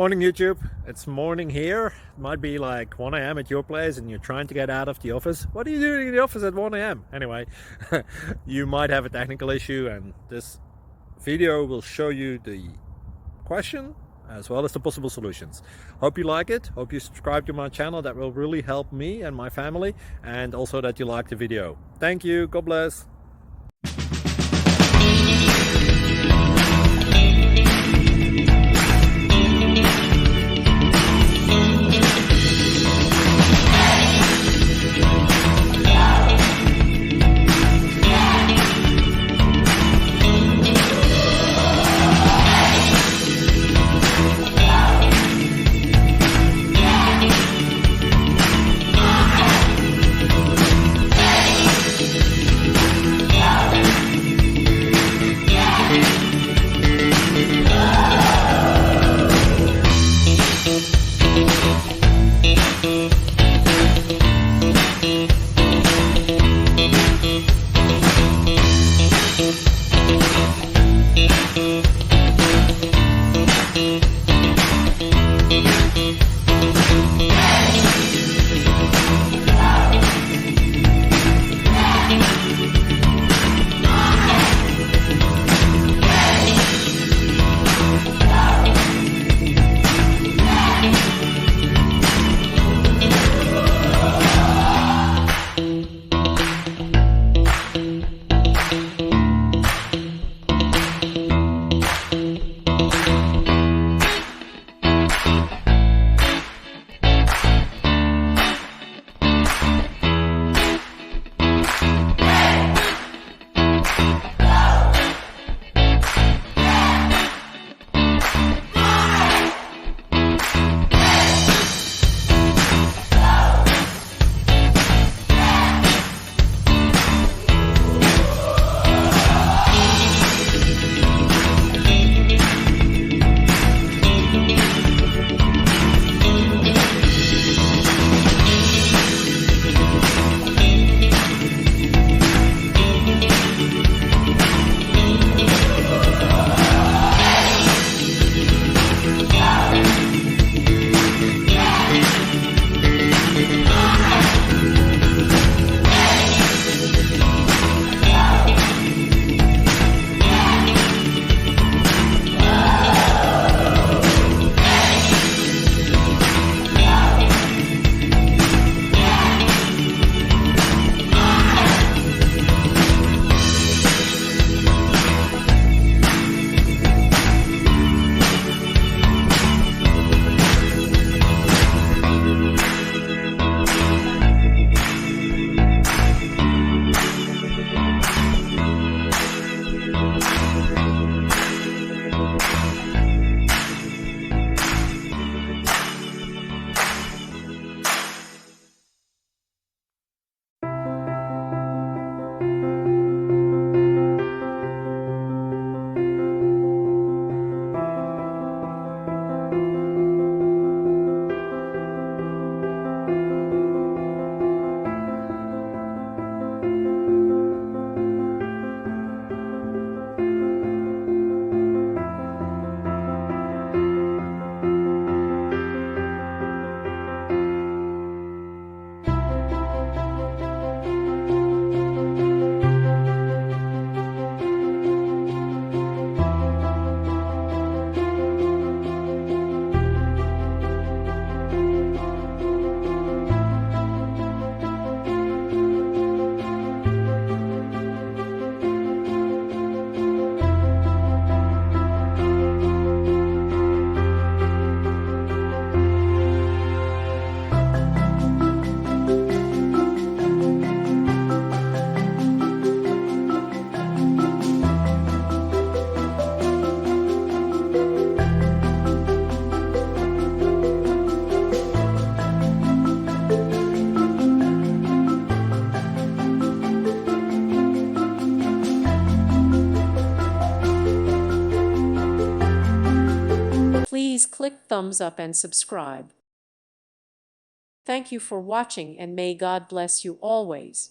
Morning YouTube, it's morning here. It might be like 1 a.m. at your place and you're trying to get out of the office. What are you doing in the office at 1 a.m.? Anyway, you might have a technical issue and this video will show you the question as well as the possible solutions. Hope you like it, hope you subscribe to my channel. That will really help me and my family, and also that you like the video. Thank you, God bless. Please click thumbs up and subscribe. Thank you for watching, and may God bless you always.